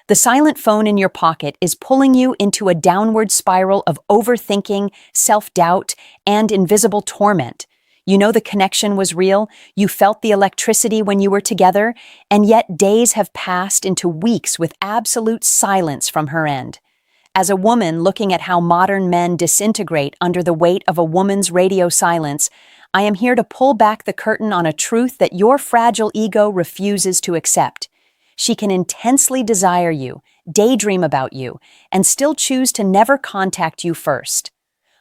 The silent phone in your pocket is pulling you into a downward spiral of overthinking, self-doubt, and invisible torment. You know the connection was real, you felt the electricity when you were together, and yet days have passed into weeks with absolute silence from her end. As a woman looking at how modern men disintegrate under the weight of a woman's radio silence, I am here to pull back the curtain on a truth that your fragile ego refuses to accept. She can intensely desire you, daydream about you, and still choose to never contact you first.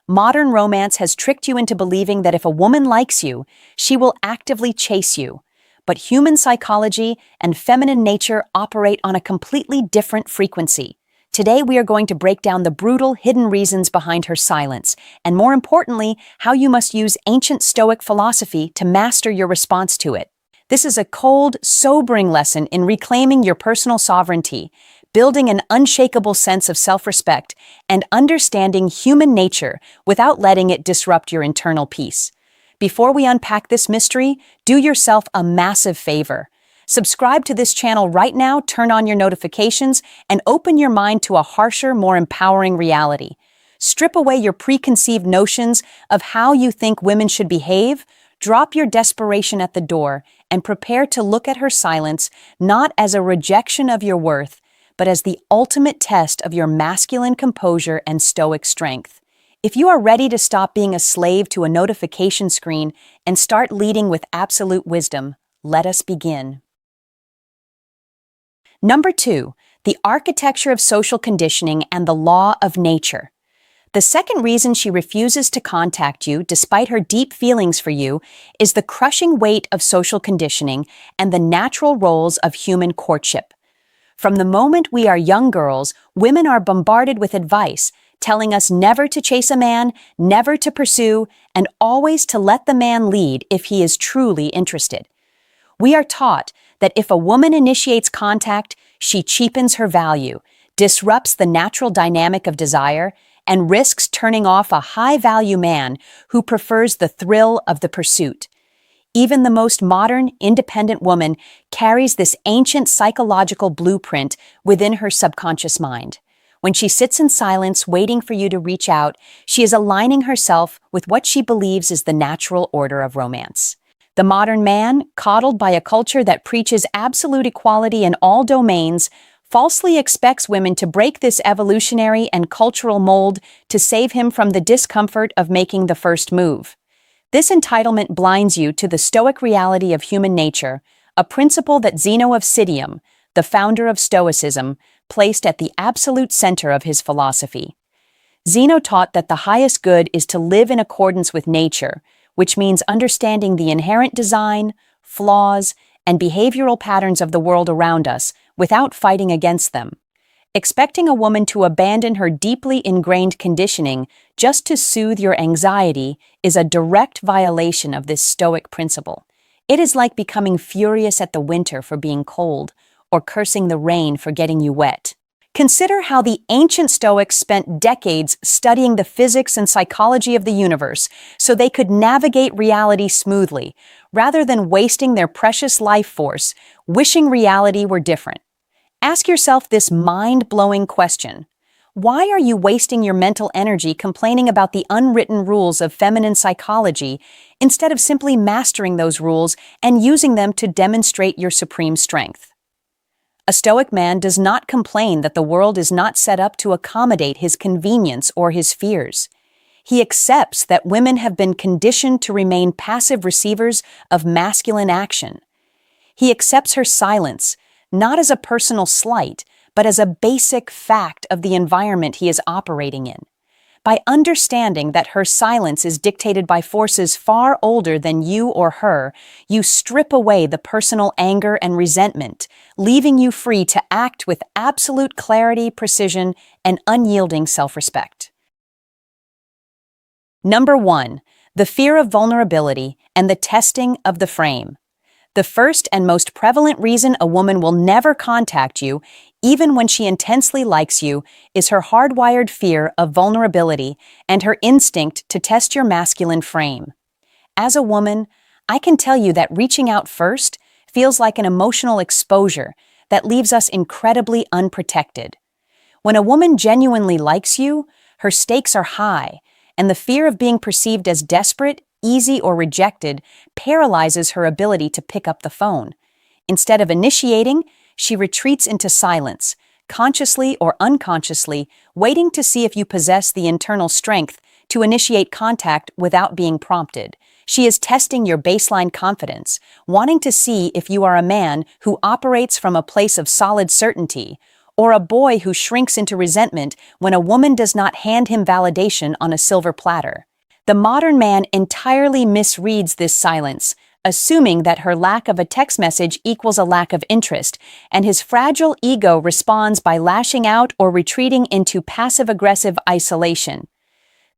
Modern romance has tricked you into believing that if a woman likes you, she will actively chase you. But human psychology and feminine nature operate on a completely different frequency. Today we are going to break down the brutal, hidden reasons behind her silence, and more importantly, how you must use ancient Stoic philosophy to master your response to it. This is a cold, sobering lesson in reclaiming your personal sovereignty, building an unshakable sense of self-respect, and understanding human nature without letting it disrupt your internal peace. Before we unpack this mystery, do yourself a massive favor. Subscribe to this channel right now, turn on your notifications, and open your mind to a harsher, more empowering reality. Strip away your preconceived notions of how you think women should behave, drop your desperation at the door, and prepare to look at her silence not as a rejection of your worth, but as the ultimate test of your masculine composure and stoic strength. If you are ready to stop being a slave to a notification screen and start leading with absolute wisdom, let us begin. Number 2, the architecture of social conditioning and the law of nature. The second reason she refuses to contact you, despite her deep feelings for you, is the crushing weight of social conditioning and the natural roles of human courtship. From the moment we are young girls, women are bombarded with advice, telling us never to chase a man, never to pursue, and always to let the man lead if he is truly interested. We are taught that if a woman initiates contact, she cheapens her value, disrupts the natural dynamic of desire, and risks turning off a high-value man who prefers the thrill of the pursuit. Even the most modern, independent woman carries this ancient psychological blueprint within her subconscious mind. When she sits in silence waiting for you to reach out, she is aligning herself with what she believes is the natural order of romance. The modern man, coddled by a culture that preaches absolute equality in all domains, falsely expects women to break this evolutionary and cultural mold to save him from the discomfort of making the first move. This entitlement blinds you to the Stoic reality of human nature, a principle that Zeno of Citium, the founder of Stoicism, placed at the absolute center of his philosophy. Zeno taught that the highest good is to live in accordance with nature, which means understanding the inherent design, flaws, and behavioral patterns of the world around us without fighting against them. Expecting a woman to abandon her deeply ingrained conditioning just to soothe your anxiety is a direct violation of this Stoic principle. It is like becoming furious at the winter for being cold, or cursing the rain for getting you wet. Consider how the ancient Stoics spent decades studying the physics and psychology of the universe so they could navigate reality smoothly, rather than wasting their precious life force wishing reality were different. Ask yourself this mind-blowing question. Why are you wasting your mental energy complaining about the unwritten rules of feminine psychology instead of simply mastering those rules and using them to demonstrate your supreme strength? A Stoic man does not complain that the world is not set up to accommodate his convenience or his fears. He accepts that women have been conditioned to remain passive receivers of masculine action. He accepts her silence, not as a personal slight, but as a basic fact of the environment he is operating in. By understanding that her silence is dictated by forces far older than you or her, you strip away the personal anger and resentment, leaving you free to act with absolute clarity, precision, and unyielding self-respect. Number 1, the fear of vulnerability and the testing of the frame. The first and most prevalent reason a woman will never contact you, even when she intensely likes you, is her hardwired fear of vulnerability and her instinct to test your masculine frame. As a woman, I can tell you that reaching out first feels like an emotional exposure that leaves us incredibly unprotected. When a woman genuinely likes you, her stakes are high, and the fear of being perceived as desperate, easy, or rejected paralyzes her ability to pick up the phone. Instead of initiating, she retreats into silence, consciously or unconsciously, waiting to see if you possess the internal strength to initiate contact without being prompted. She is testing your baseline confidence, wanting to see if you are a man who operates from a place of solid certainty, or a boy who shrinks into resentment when a woman does not hand him validation on a silver platter. The modern man entirely misreads this silence, assuming that her lack of a text message equals a lack of interest, and his fragile ego responds by lashing out or retreating into passive-aggressive isolation.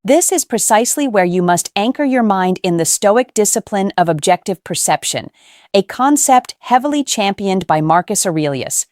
This is precisely where you must anchor your mind in the Stoic discipline of objective perception, a concept heavily championed by Marcus Aurelius.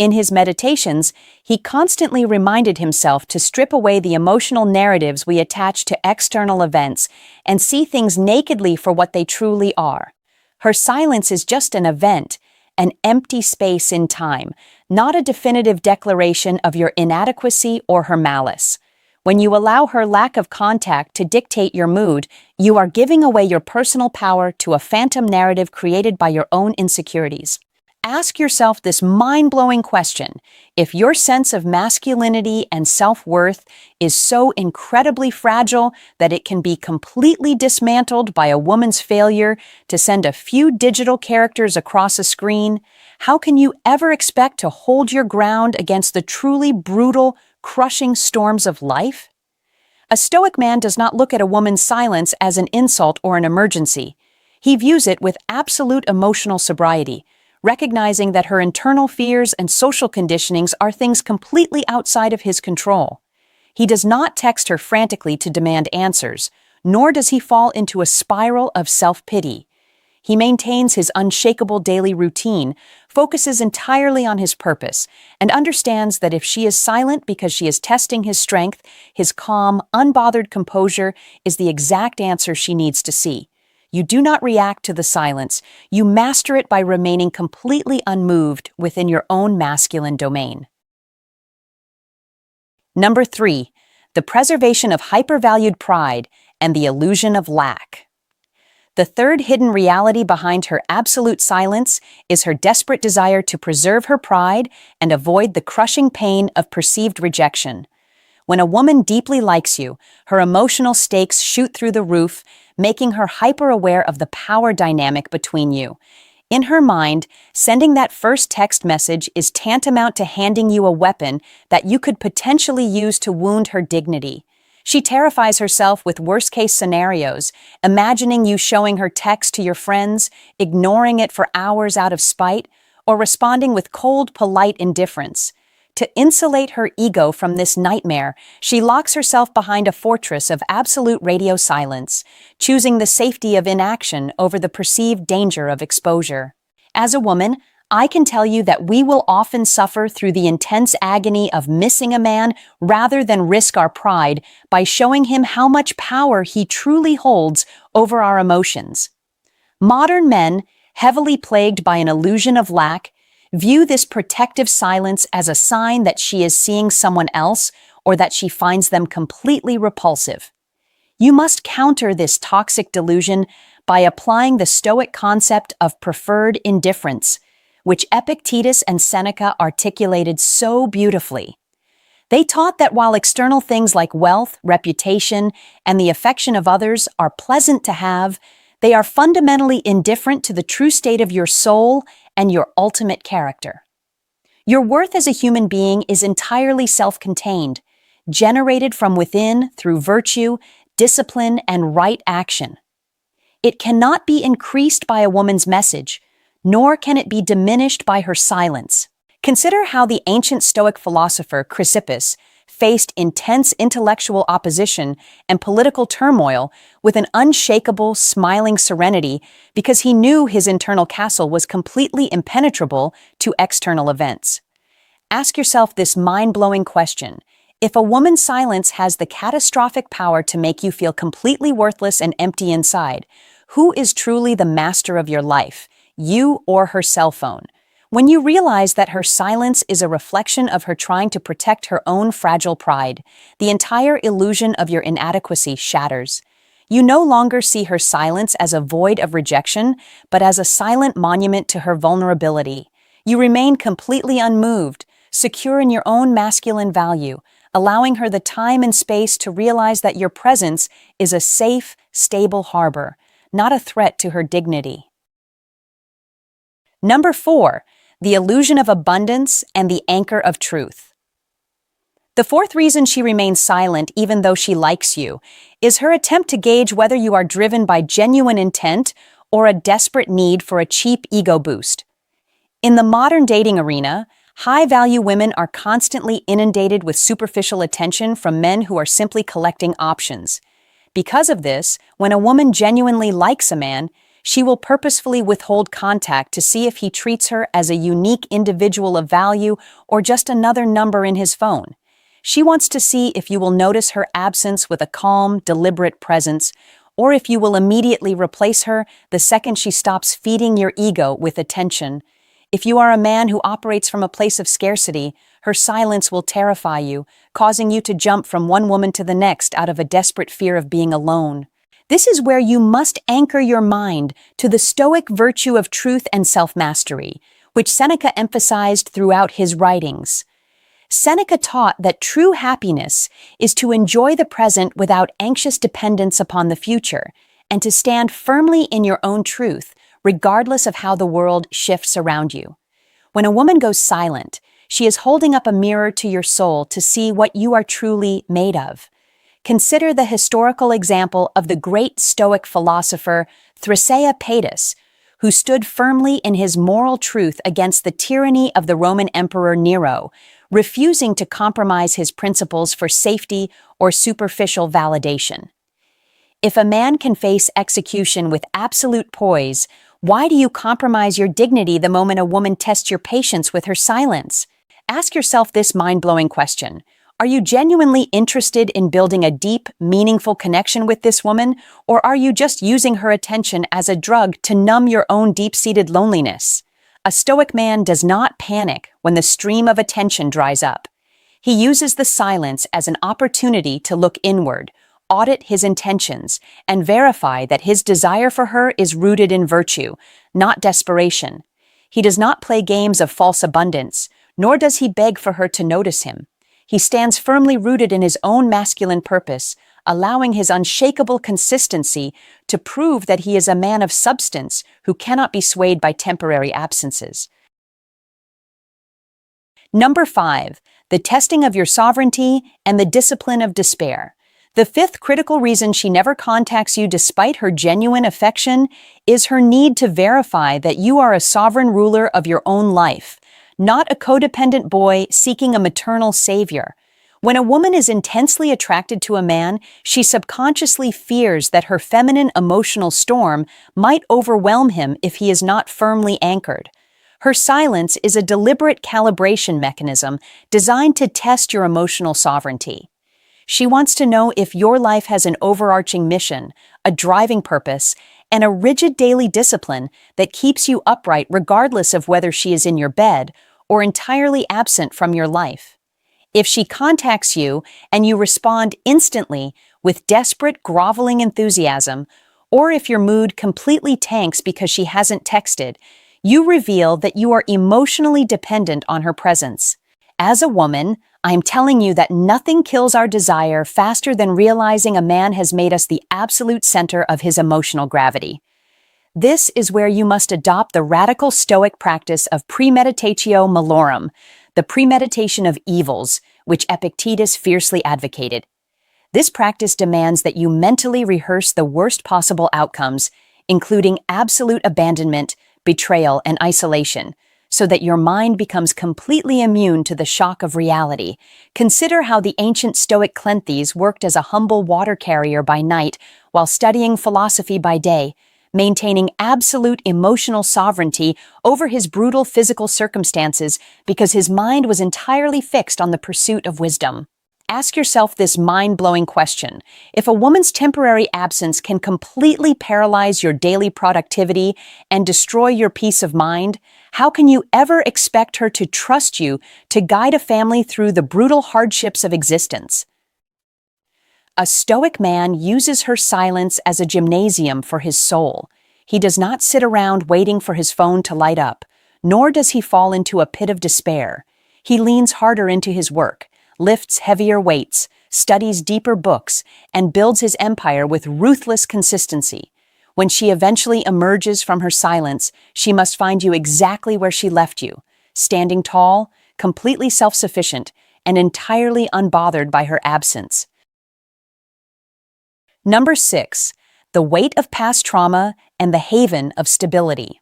In his meditations, he constantly reminded himself to strip away the emotional narratives we attach to external events and see things nakedly for what they truly are. Her silence is just an event, an empty space in time, not a definitive declaration of your inadequacy or her malice. When you allow her lack of contact to dictate your mood, you are giving away your personal power to a phantom narrative created by your own insecurities. Ask yourself this mind-blowing question: if your sense of masculinity and self-worth is so incredibly fragile that it can be completely dismantled by a woman's failure to send a few digital characters across a screen, how can you ever expect to hold your ground against the truly brutal, crushing storms of life? A Stoic man does not look at a woman's silence as an insult or an emergency. He views it with absolute emotional sobriety, recognizing that her internal fears and social conditionings are things completely outside of his control. He does not text her frantically to demand answers, nor does he fall into a spiral of self-pity. He maintains his unshakable daily routine, focuses entirely on his purpose, and understands that if she is silent because she is testing his strength, his calm, unbothered composure is the exact answer she needs to see. You do not react to the silence. You master it by remaining completely unmoved within your own masculine domain. Number 3, the preservation of hypervalued pride and the illusion of lack. The third hidden reality behind her absolute silence is her desperate desire to preserve her pride and avoid the crushing pain of perceived rejection. When a woman deeply likes you, her emotional stakes shoot through the roof, making her hyper-aware of the power dynamic between you. In her mind, sending that first text message is tantamount to handing you a weapon that you could potentially use to wound her dignity. She terrifies herself with worst-case scenarios, imagining you showing her text to your friends, ignoring it for hours out of spite, or responding with cold, polite indifference. To insulate her ego from this nightmare, she locks herself behind a fortress of absolute radio silence, choosing the safety of inaction over the perceived danger of exposure. As a woman, I can tell you that we will often suffer through the intense agony of missing a man rather than risk our pride by showing him how much power he truly holds over our emotions. Modern men, heavily plagued by an illusion of lack, view this protective silence as a sign that she is seeing someone else or that she finds them completely repulsive. You must counter this toxic delusion by applying the Stoic concept of preferred indifference, which Epictetus and Seneca articulated so beautifully. They taught that while external things like wealth, reputation, and the affection of others are pleasant to have, they are fundamentally indifferent to the true state of your soul and your ultimate character. Your worth as a human being is entirely self-contained, generated from within through virtue, discipline, and right action. It cannot be increased by a woman's message, nor can it be diminished by her silence. Consider how the ancient Stoic philosopher Chrysippus faced intense intellectual opposition and political turmoil with an unshakable, smiling serenity because he knew his internal castle was completely impenetrable to external events. Ask yourself this mind-blowing question: if a woman's silence has the catastrophic power to make you feel completely worthless and empty inside, who is truly the master of your life, you or her cell phone? When you realize that her silence is a reflection of her trying to protect her own fragile pride, the entire illusion of your inadequacy shatters. You no longer see her silence as a void of rejection, but as a silent monument to her vulnerability. You remain completely unmoved, secure in your own masculine value, allowing her the time and space to realize that your presence is a safe, stable harbor, not a threat to her dignity. Number 4, the illusion of abundance and the anchor of truth. The fourth reason she remains silent even though she likes you is her attempt to gauge whether you are driven by genuine intent or a desperate need for a cheap ego boost. In the modern dating arena, high-value women are constantly inundated with superficial attention from men who are simply collecting options. Because of this, when a woman genuinely likes a man, she will purposefully withhold contact to see if he treats her as a unique individual of value or just another number in his phone. She wants to see if you will notice her absence with a calm, deliberate presence, or if you will immediately replace her the second she stops feeding your ego with attention. If you are a man who operates from a place of scarcity, her silence will terrify you, causing you to jump from one woman to the next out of a desperate fear of being alone. This is where you must anchor your mind to the stoic virtue of truth and self-mastery, which Seneca emphasized throughout his writings. Seneca taught that true happiness is to enjoy the present without anxious dependence upon the future, and to stand firmly in your own truth, regardless of how the world shifts around you. When a woman goes silent, she is holding up a mirror to your soul to see what you are truly made of. Consider the historical example of the great Stoic philosopher Thrasea who stood firmly in his moral truth against the tyranny of the Roman Emperor Nero, refusing to compromise his principles for safety or superficial validation. If a man can face execution with absolute poise, why do you compromise your dignity the moment a woman tests your patience with her silence? Ask yourself this mind-blowing question. Are you genuinely interested in building a deep, meaningful connection with this woman, or are you just using her attention as a drug to numb your own deep-seated loneliness? A Stoic man does not panic when the stream of attention dries up. He uses the silence as an opportunity to look inward, audit his intentions, and verify that his desire for her is rooted in virtue, not desperation. He does not play games of false abundance, nor does he beg for her to notice him. He stands firmly rooted in his own masculine purpose, allowing his unshakable consistency to prove that he is a man of substance who cannot be swayed by temporary absences. Number 5, the testing of your sovereignty and the discipline of despair. The fifth critical reason she never contacts you despite her genuine affection is her need to verify that you are a sovereign ruler of your own life, not a codependent boy seeking a maternal savior. When a woman is intensely attracted to a man, she subconsciously fears that her feminine emotional storm might overwhelm him if he is not firmly anchored. Her silence is a deliberate calibration mechanism designed to test your emotional sovereignty. She wants to know if your life has an overarching mission, a driving purpose, and a rigid daily discipline that keeps you upright regardless of whether she is in your bed or entirely absent from your life. If she contacts you and you respond instantly with desperate, groveling enthusiasm, or if your mood completely tanks because she hasn't texted, you reveal that you are emotionally dependent on her presence. As a woman, I am telling you that nothing kills our desire faster than realizing a man has made us the absolute center of his emotional gravity. This is where you must adopt the radical Stoic practice of premeditatio malorum, the premeditation of evils, which Epictetus fiercely advocated. This practice demands that you mentally rehearse the worst possible outcomes, including absolute abandonment, betrayal, and isolation, so that your mind becomes completely immune to the shock of reality. Consider how the ancient Stoic Cleanthes worked as a humble water carrier by night while studying philosophy by day, maintaining absolute emotional sovereignty over his brutal physical circumstances because his mind was entirely fixed on the pursuit of wisdom. Ask yourself this mind-blowing question. If a woman's temporary absence can completely paralyze your daily productivity and destroy your peace of mind, how can you ever expect her to trust you to guide a family through the brutal hardships of existence? A stoic man uses her silence as a gymnasium for his soul. He does not sit around waiting for his phone to light up, nor does he fall into a pit of despair. He leans harder into his work, lifts heavier weights, studies deeper books, and builds his empire with ruthless consistency. When she eventually emerges from her silence, she must find you exactly where she left you, standing tall, completely self-sufficient, and entirely unbothered by her absence. Number 6. The weight of past trauma and the haven of stability.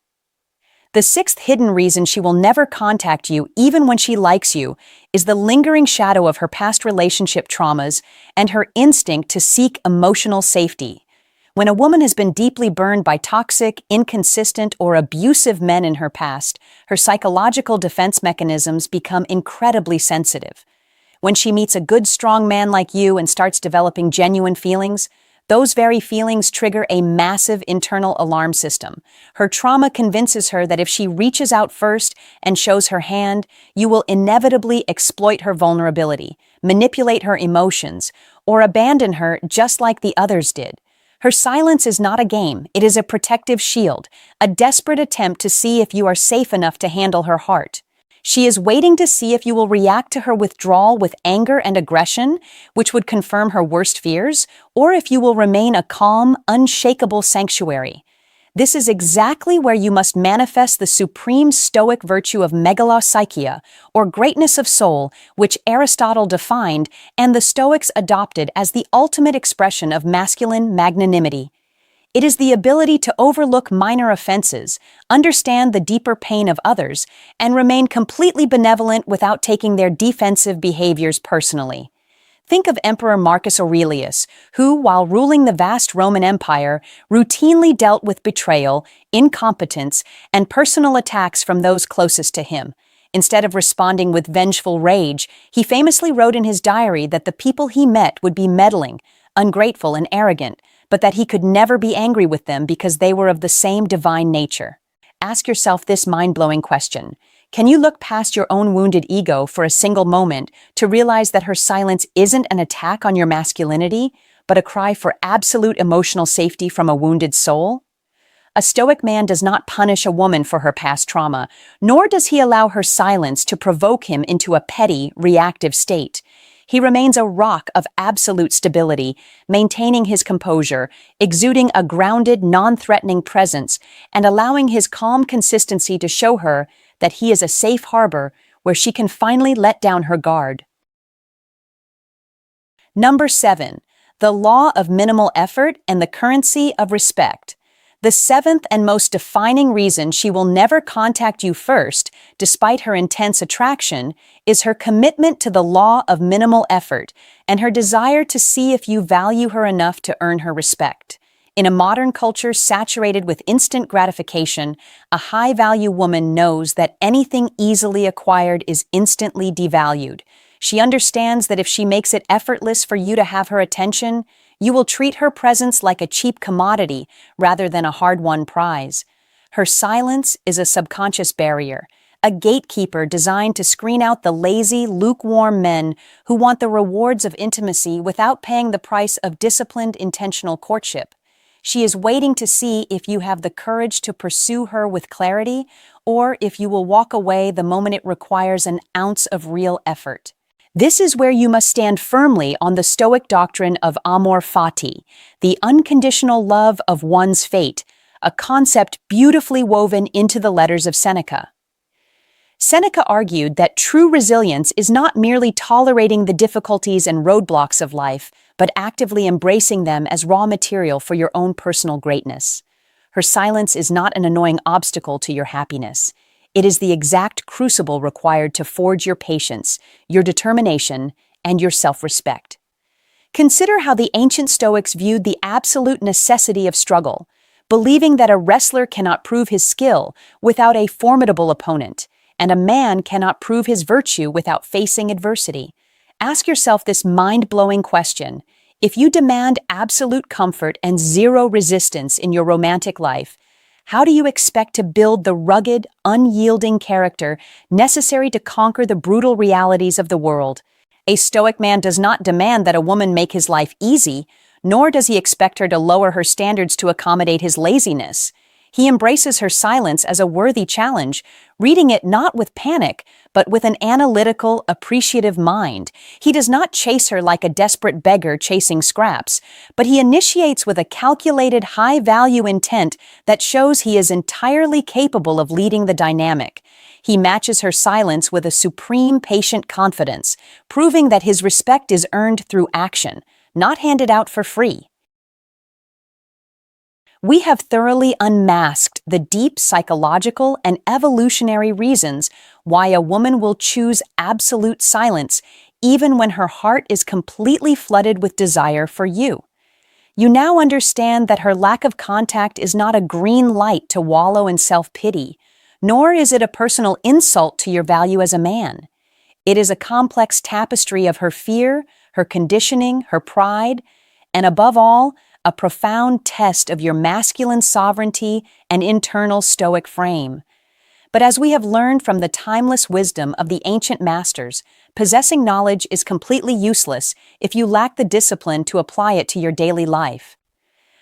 The sixth hidden reason she will never contact you, even when she likes you, is the lingering shadow of her past relationship traumas and her instinct to seek emotional safety. When a woman has been deeply burned by toxic, inconsistent, or abusive men in her past, her psychological defense mechanisms become incredibly sensitive. When she meets a good, strong man like you and starts developing genuine feelings, those very feelings trigger a massive internal alarm system. Her trauma convinces her that if she reaches out first and shows her hand, you will inevitably exploit her vulnerability, manipulate her emotions, or abandon her just like the others did. Her silence is not a game, it is a protective shield, a desperate attempt to see if you are safe enough to handle her heart. She is waiting to see if you will react to her withdrawal with anger and aggression, which would confirm her worst fears, or if you will remain a calm, unshakable sanctuary. This is exactly where you must manifest the supreme stoic virtue of megalopsychia, or greatness of soul, which Aristotle defined and the Stoics adopted as the ultimate expression of masculine magnanimity. It is the ability to overlook minor offenses, understand the deeper pain of others, and remain completely benevolent without taking their defensive behaviors personally. Think of Emperor Marcus Aurelius, who, while ruling the vast Roman Empire, routinely dealt with betrayal, incompetence, and personal attacks from those closest to him. Instead of responding with vengeful rage, he famously wrote in his diary that the people he met would be meddling, ungrateful, and arrogant, but that he could never be angry with them because they were of the same divine nature. Ask yourself this mind-blowing question. Can you look past your own wounded ego for a single moment to realize that her silence isn't an attack on your masculinity, but a cry for absolute emotional safety from a wounded soul? A stoic man does not punish a woman for her past trauma, nor does he allow her silence to provoke him into a petty, reactive state. He remains a rock of absolute stability, maintaining his composure, exuding a grounded, non-threatening presence, and allowing his calm consistency to show her that he is a safe harbor where she can finally let down her guard. Number 7. The law of minimal effort and the currency of respect. The seventh and most defining reason she will never contact you first, despite her intense attraction, is her commitment to the law of minimal effort and her desire to see if you value her enough to earn her respect. In a modern culture saturated with instant gratification, a high-value woman knows that anything easily acquired is instantly devalued. She understands that if she makes it effortless for you to have her attention, you will treat her presence like a cheap commodity rather than a hard-won prize. Her silence is a subconscious barrier, a gatekeeper designed to screen out the lazy, lukewarm men who want the rewards of intimacy without paying the price of disciplined, intentional courtship. She is waiting to see if you have the courage to pursue her with clarity, or if you will walk away the moment it requires an ounce of real effort. This is where you must stand firmly on the Stoic doctrine of amor fati, the unconditional love of one's fate, a concept beautifully woven into the letters of Seneca. Seneca argued that true resilience is not merely tolerating the difficulties and roadblocks of life, but actively embracing them as raw material for your own personal greatness. Her silence is not an annoying obstacle to your happiness. It is the exact crucible required to forge your patience, your determination, and your self-respect. Consider how the ancient Stoics viewed the absolute necessity of struggle, believing that a wrestler cannot prove his skill without a formidable opponent, and a man cannot prove his virtue without facing adversity. Ask yourself this mind-blowing question. If you demand absolute comfort and zero resistance in your romantic life, how do you expect to build the rugged, unyielding character necessary to conquer the brutal realities of the world? A stoic man does not demand that a woman make his life easy, nor does he expect her to lower her standards to accommodate his laziness. He embraces her silence as a worthy challenge, reading it not with panic, but with an analytical, appreciative mind. He does not chase her like a desperate beggar chasing scraps, but he initiates with a calculated, high-value intent that shows he is entirely capable of leading the dynamic. He matches her silence with a supreme, patient confidence, proving that his respect is earned through action, not handed out for free. We have thoroughly unmasked the deep psychological and evolutionary reasons why a woman will choose absolute silence even when her heart is completely flooded with desire for you. You now understand that her lack of contact is not a green light to wallow in self-pity, nor is it a personal insult to your value as a man. It is a complex tapestry of her fear, her conditioning, her pride, and above all, a profound test of your masculine sovereignty and internal stoic frame. But as we have learned from the timeless wisdom of the ancient masters, possessing knowledge is completely useless if you lack the discipline to apply it to your daily life.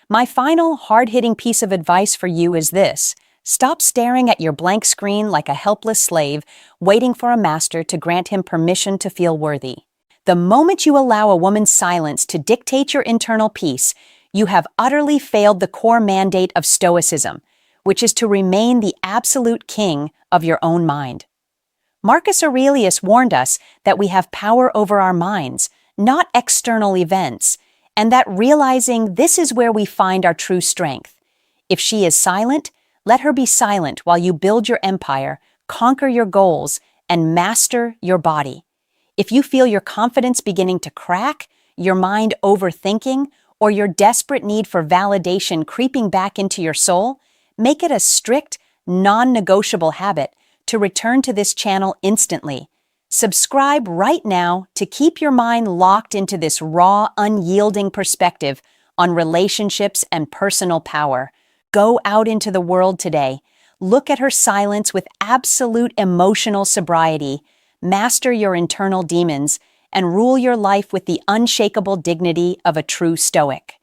My final, hard-hitting piece of advice for you is this: stop staring at your blank screen like a helpless slave, waiting for a master to grant him permission to feel worthy. The moment you allow a woman's silence to dictate your internal peace, you have utterly failed the core mandate of Stoicism, which is to remain the absolute king of your own mind. Marcus Aurelius warned us that we have power over our minds, not external events, and that realizing this is where we find our true strength. If she is silent, let her be silent while you build your empire, conquer your goals, and master your body. If you feel your confidence beginning to crack, your mind overthinking, or your desperate need for validation creeping back into your soul, make it a strict, non-negotiable habit to return to this channel instantly. Subscribe right now to keep your mind locked into this raw, unyielding perspective on relationships and personal power. Go out into the world today. Look at her silence with absolute emotional sobriety. Master your internal demons and rule your life with the unshakable dignity of a true Stoic.